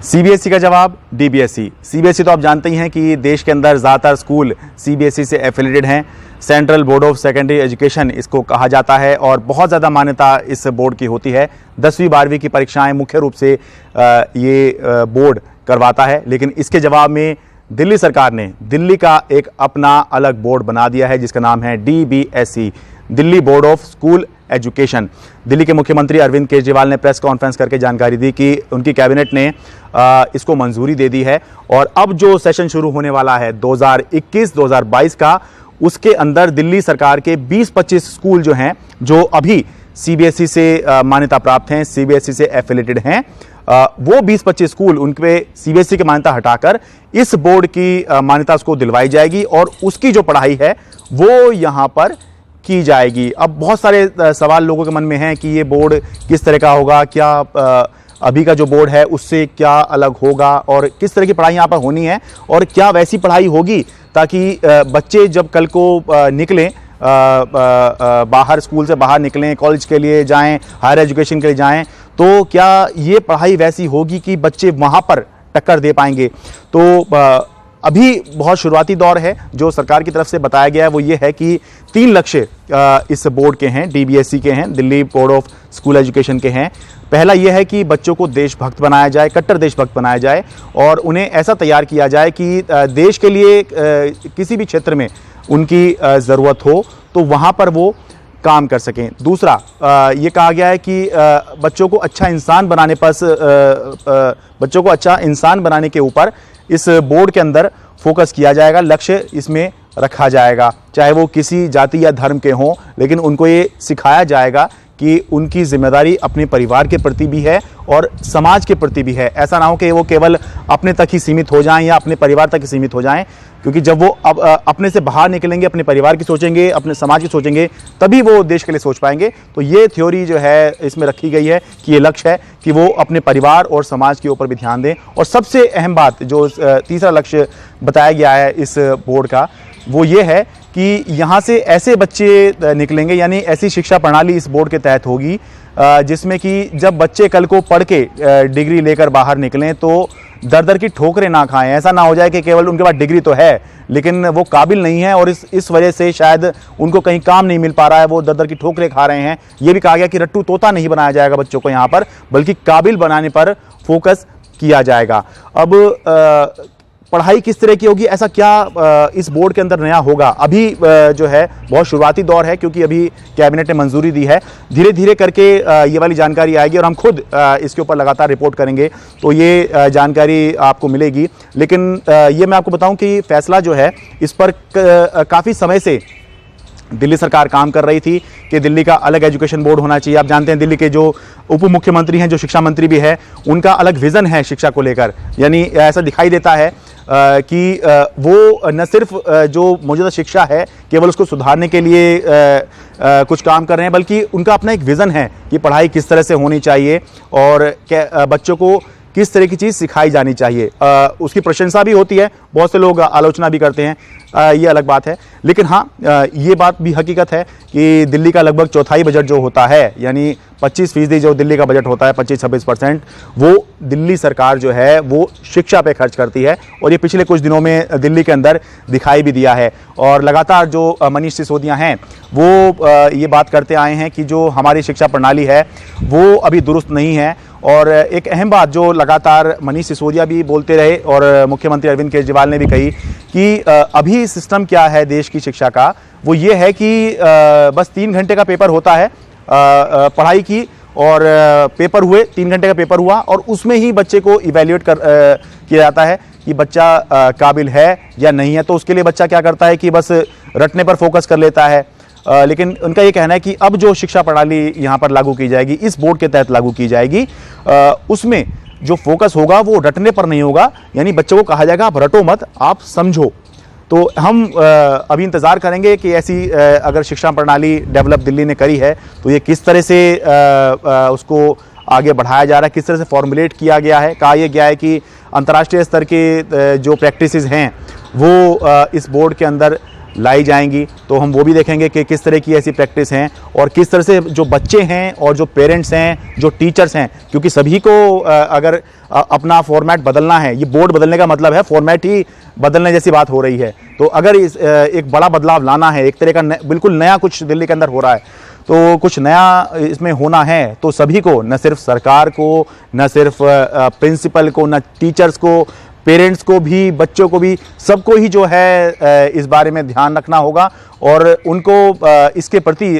CBSE का जवाब डीबीएसई। CBSE तो आप जानते ही हैं कि देश के अंदर ज़्यादातर स्कूल सीबीएसई से एफिलिएटेड हैं। Central board of secondary education इसको कहा जाता है और बहुत ज़्यादा मान्यता इस बोर्ड की होती है। 10वीं 12वीं की परीक्षाएं मुख्य रूप से ये बोर्ड करवाता है, लेकिन इसके जवाब में दिल्ली सरकार ने दिल्ली का एक अपना अलग बोर्ड बना दिया है जिसका नाम है DBSE, Delhi board of school education. Delhi के मुख्यमंत्री अरविंद केजरीवाल ने प्रेस कॉन्फ्रेंस करके जानकारी दी कि उनकी कैबिनेट ने इसको मंजूरी दे दी है और अब जो सेशन शुरू होने वाला है 2021-2022 का, उसके अंदर दिल्ली सरकार के 20-25 स्कूल जो हैं, जो अभी सीबीएसई से मान्यता प्राप्त हैं, सीबीएसई से एफिलिएटेड हैं, वो 20-25 स्कूल उनके सीबीएसई की मान्यता हटाकर इस बोर्ड की मान्यता उसको दिलवाई जाएगी और उसकी जो पढ़ाई है वो यहाँ पर की जाएगी। अब बहुत सारे सवाल लोगों के मन में हैं कि ये बोर्ड किस तरह का होगा, क्या अभी का जो बोर्ड है उससे क्या अलग होगा और किस तरह की पढ़ाई यहाँ पर होनी है और क्या वैसी पढ़ाई होगी ताकि बच्चे जब कल को निकलें, बाहर स्कूल से बाहर निकलें, कॉलेज के लिए जाएं, हायर एजुकेशन के लिए जाएं, तो क्या ये पढ़ाई वैसी होगी कि बच्चे वहाँ पर टक्कर दे पाएंगे। तो अभी बहुत शुरुआती दौर है। जो सरकार की तरफ से बताया गया है वो ये है कि 3 लक्ष्य इस बोर्ड के हैं, डीबीएसई के हैं, Delhi board of school education के हैं। पहला यह है कि बच्चों को देशभक्त बनाया जाए, कट्टर देशभक्त बनाया जाए और उन्हें ऐसा तैयार किया जाए कि देश के लिए किसी भी क्षेत्र में उनकी ज़रूरत हो तो वहाँ पर वो काम कर सकें। दूसरा ये कहा गया है कि बच्चों को अच्छा इंसान बनाने के ऊपर इस बोर्ड के अंदर फोकस किया जाएगा, लक्ष्य इसमें रखा जाएगा, चाहे वो किसी जाति या धर्म के हों, लेकिन उनको ये सिखाया जाएगा कि उनकी जिम्मेदारी अपने परिवार के प्रति भी है और समाज के प्रति भी है। ऐसा ना हो कि वो केवल अपने तक ही सीमित हो जाएं या अपने परिवार तक ही सीमित हो जाएं, क्योंकि जब वो अपने से बाहर निकलेंगे, अपने परिवार की सोचेंगे, अपने समाज की सोचेंगे, तभी वो देश के लिए सोच पाएंगे। तो ये थ्योरी जो है इसमें रखी गई है कि ये लक्ष्य है कि वो अपने परिवार और समाज के ऊपर भी ध्यान दें। और सबसे अहम बात जो तीसरा लक्ष्य बताया गया है इस बोर्ड का, वो ये है कि यहाँ से ऐसे बच्चे निकलेंगे, यानी ऐसी शिक्षा प्रणाली इस बोर्ड के तहत होगी जिसमें कि जब बच्चे कल को पढ़ के डिग्री लेकर बाहर निकलें तो दर दर की ठोकरें ना खाएं। ऐसा ना हो जाए कि केवल उनके पास डिग्री तो है लेकिन वो काबिल नहीं है और इस वजह से शायद उनको कहीं काम नहीं मिल पा रहा है, वो दर दर की ठोकरें खा रहे हैं। ये भी कहा गया कि रट्टू तोता नहीं बनाया जाएगा बच्चों को यहाँ पर, बल्कि काबिल बनाने पर फोकस किया जाएगा। अब पढ़ाई किस तरह की होगी, ऐसा क्या इस बोर्ड के अंदर नया होगा, अभी जो है बहुत शुरुआती दौर है क्योंकि अभी कैबिनेट ने मंजूरी दी है। धीरे धीरे करके ये वाली जानकारी आएगी और हम खुद इसके ऊपर लगातार रिपोर्ट करेंगे तो ये जानकारी आपको मिलेगी। लेकिन ये मैं आपको बताऊं कि फैसला जो है इस पर काफ़ी समय से दिल्ली सरकार काम कर रही थी कि दिल्ली का अलग एजुकेशन बोर्ड होना चाहिए। आप जानते हैं दिल्ली के जो उप मुख्यमंत्री हैं, जो शिक्षा मंत्री भी है, उनका अलग विज़न है शिक्षा को लेकर। यानी ऐसा दिखाई देता है कि वो न सिर्फ जो मौजूदा शिक्षा है केवल उसको सुधारने के लिए कुछ काम कर रहे हैं, बल्कि उनका अपना एक विज़न है कि पढ़ाई किस तरह से होनी चाहिए और बच्चों को किस तरह की चीज़ सिखाई जानी चाहिए। उसकी प्रशंसा भी होती है, बहुत से लोग आलोचना भी करते हैं, ये अलग बात है। लेकिन हाँ, ये बात भी हकीकत है कि दिल्ली का लगभग चौथाई बजट जो होता है, यानी 25% जो दिल्ली का बजट होता है, 25-26%, वो दिल्ली सरकार जो है वो शिक्षा पे खर्च करती है और ये पिछले कुछ दिनों में दिल्ली के अंदर दिखाई भी दिया है। और लगातार जो मनीष सिसोदिया हैं वो ये बात करते आए हैं कि जो हमारी शिक्षा प्रणाली है वो अभी दुरुस्त नहीं है। और एक अहम बात जो लगातार मनीष सिसोदिया भी बोलते रहे और मुख्यमंत्री अरविंद केजरीवाल ने भी कही कि अभी सिस्टम क्या है देश की शिक्षा का, वो ये है कि बस 3 घंटे का पेपर होता है पढ़ाई की, और पेपर हुए, 3 घंटे का पेपर हुआ और उसमें ही बच्चे को इवैल्यूएट किया जाता है कि बच्चा काबिल है या नहीं है। तो उसके लिए बच्चा क्या करता है कि बस रटने पर फोकस कर लेता है। लेकिन उनका ये कहना है कि अब जो शिक्षा प्रणाली यहाँ पर लागू की जाएगी, इस बोर्ड के तहत लागू की जाएगी, उसमें जो फोकस होगा वो रटने पर नहीं होगा। यानी बच्चों को कहा जाएगा आप रटो मत, आप समझो। तो हम अभी इंतज़ार करेंगे कि ऐसी अगर शिक्षा प्रणाली डेवलप दिल्ली ने करी है तो ये किस तरह से उसको आगे बढ़ाया जा रहा है, किस तरह से फॉर्मुलेट किया गया है। कहा यह गया है कि अंतर्राष्ट्रीय स्तर के जो प्रैक्टिसेस हैं वो इस बोर्ड के अंदर लाई जाएंगी, तो हम वो भी देखेंगे कि किस तरह की ऐसी प्रैक्टिस हैं और किस तरह से जो बच्चे हैं और जो पेरेंट्स हैं, जो टीचर्स हैं, क्योंकि सभी को अगर अपना फॉर्मेट बदलना है, ये बोर्ड बदलने का मतलब है फॉर्मेट ही बदलने जैसी बात हो रही है। तो अगर एक बड़ा बदलाव लाना है, एक तरह का बिल्कुल नया कुछ दिल्ली के अंदर हो रहा है, तो कुछ नया इसमें होना है, तो सभी को, न सिर्फ सरकार को, न सिर्फ प्रिंसिपल को, न टीचर्स को, पेरेंट्स को भी, बच्चों को भी, सबको ही जो है इस बारे में ध्यान रखना होगा और उनको इसके प्रति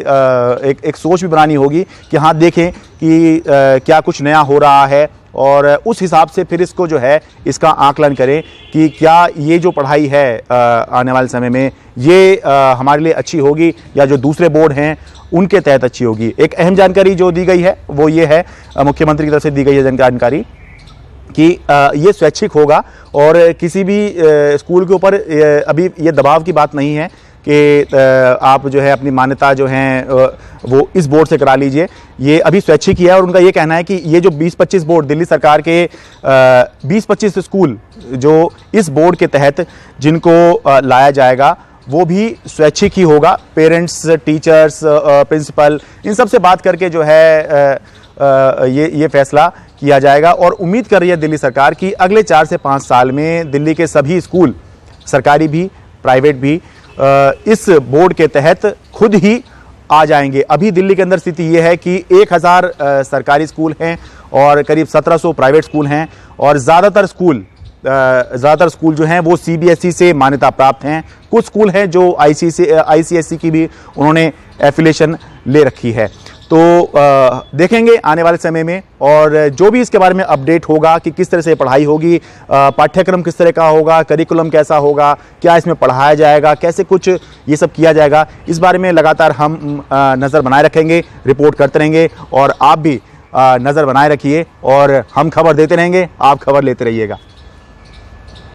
एक सोच भी बनानी होगी कि हाँ देखें कि क्या कुछ नया हो रहा है और उस हिसाब से फिर इसको जो है इसका आकलन करें कि क्या ये जो पढ़ाई है आने वाले समय में ये हमारे लिए अच्छी होगी या जो दूसरे बोर्ड हैं उनके तहत अच्छी होगी। एक अहम जानकारी जो दी गई है वो ये है, मुख्यमंत्री की तरफ से दी गई है जानकारी कि ये स्वैच्छिक होगा और किसी भी स्कूल के ऊपर अभी ये दबाव की बात नहीं है कि आप जो है अपनी मान्यता जो है वो इस बोर्ड से करा लीजिए। ये अभी स्वैच्छिक ही है और उनका ये कहना है कि ये जो 20-25 बोर्ड दिल्ली सरकार के 20-25 स्कूल जो इस बोर्ड के तहत जिनको लाया जाएगा वो भी स्वैच्छिक ही होगा। पेरेंट्स, टीचर्स, प्रिंसिपल, इन सब से बात करके जो है ये फैसला किया जाएगा और उम्मीद कर रही है दिल्ली सरकार कि अगले 4 से 5 साल में दिल्ली के सभी स्कूल, सरकारी भी, प्राइवेट भी, इस बोर्ड के तहत खुद ही आ जाएंगे। अभी दिल्ली के अंदर स्थिति ये है कि 1000 सरकारी स्कूल हैं और करीब 1700 प्राइवेट स्कूल हैं और ज़्यादातर स्कूल जो हैं वो CBSE से मान्यता प्राप्त हैं। कुछ स्कूल हैं जो ICSE की भी उन्होंने एफिलिएशन ले रखी है। तो देखेंगे आने वाले समय में और जो भी इसके बारे में अपडेट होगा कि किस तरह से पढ़ाई होगी, पाठ्यक्रम किस तरह का होगा, करिकुलम कैसा होगा, क्या इसमें पढ़ाया जाएगा, कैसे कुछ ये सब किया जाएगा, इस बारे में लगातार हम नज़र बनाए रखेंगे, रिपोर्ट करते रहेंगे और आप भी नज़र बनाए रखिए और हम खबर देते रहेंगे, आप खबर लेते रहिएगा।